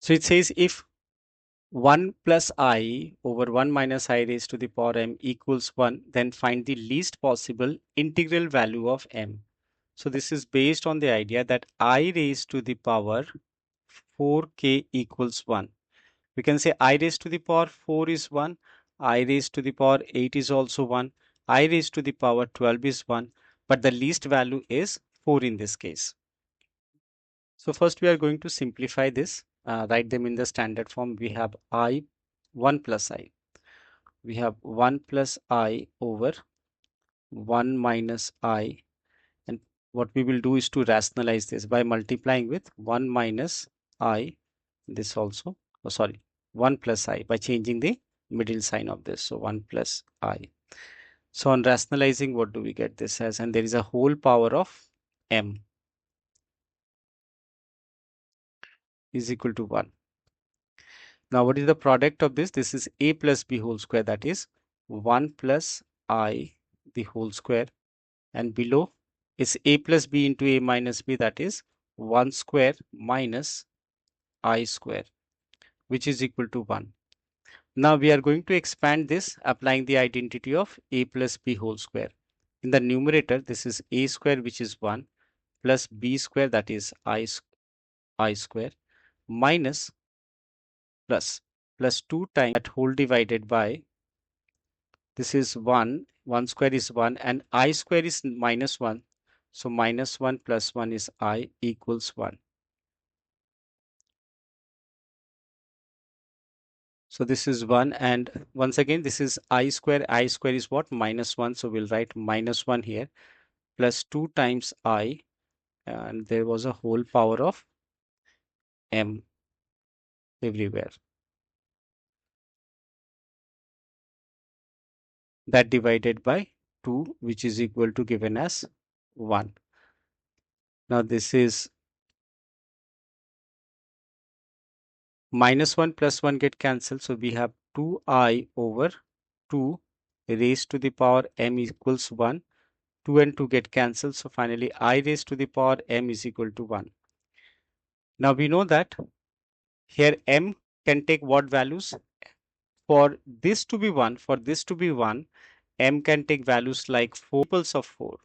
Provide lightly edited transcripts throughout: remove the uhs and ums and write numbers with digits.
So it says if 1 plus I over 1 minus I raised to the power m equals 1, then find the least possible integral value of m. So this is based on the idea that I raised to the power 4k equals 1. We can say I raised to the power 4 is 1, I raised to the power 8 is also 1, I raised to the power 12 is 1, but the least value is 4 in this case. So first we are going to simplify this, write them in the standard form. We have I 1 plus I. We have 1 plus I over 1 minus I, and what we will do is to rationalize this by multiplying with 1 minus I, this also, oh sorry, 1 plus I by changing the middle sign of this. So 1 plus I. So on rationalizing, what do we get this as? And there is a whole power of m is equal to 1. Now what is the product of this? This is a plus b whole square, that is 1 plus I the whole square, and below is a plus b into a minus b, that is 1 square minus I square, which is equal to 1. Now we are going to expand this applying the identity of a plus b whole square. In the numerator, this is a square, which is 1, plus b square, that is I square, minus plus 2 times that whole divided by, this is 1 square is 1 and I square is minus 1. So minus 1 plus 1 is I equals 1. So this is 1, and once again this is I square is what? Minus 1. So we'll write minus 1 here, plus 2 times I, and there was a whole power of m everywhere. That divided by 2, which is equal to given as 1. Now this is minus 1 plus 1 get cancelled. So we have 2I over 2 raised to the power m equals 1. 2 and 2 get cancelled. So finally I raised to the power m is equal to 1. Now we know that here m can take what values? For this to be 1, m can take values like 4 multiples of 4,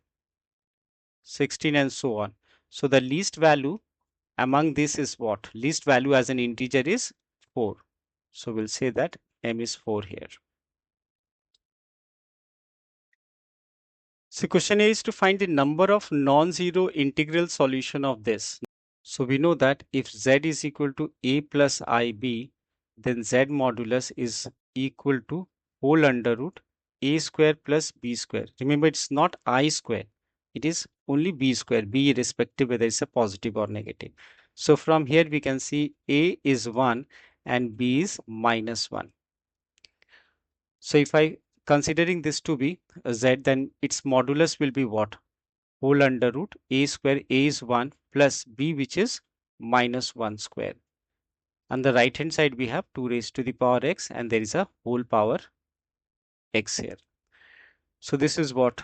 16 and so on. So the least value among this is what? Least value as an integer is 4. So we'll say that m is 4 here. So question A is to find the number of non-zero integral solution of this. So we know that if z is equal to a plus ib, then z modulus is equal to whole under root a square plus b square. Remember, it's not I square, it is only b square, b irrespective whether it's a positive or negative. So from here we can see a is 1 and b is minus 1. So if I considering this to be z, then its modulus will be what? Whole under root a square, a is 1 plus b, which is minus 1 square. On the right hand side we have 2 raised to the power x, and there is a whole power x here. So this is what?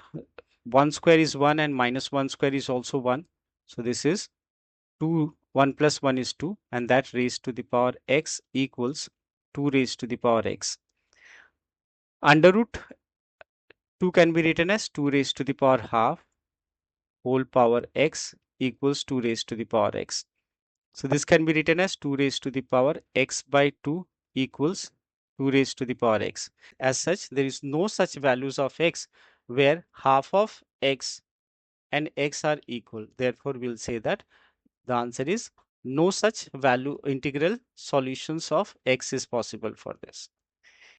1 square is 1 and minus 1 square is also 1. So this is 2, 1 plus 1 is 2, and that raised to the power x equals 2 raised to the power x. Under root 2 can be written as 2 raised to the power half whole power x equals 2 raised to the power x. So this can be written as 2 raised to the power x by 2 equals 2 raised to the power x. As such, there is no such values of x where half of x and x are equal. Therefore, we'll say that the answer is no such value integral solutions of x is possible for this.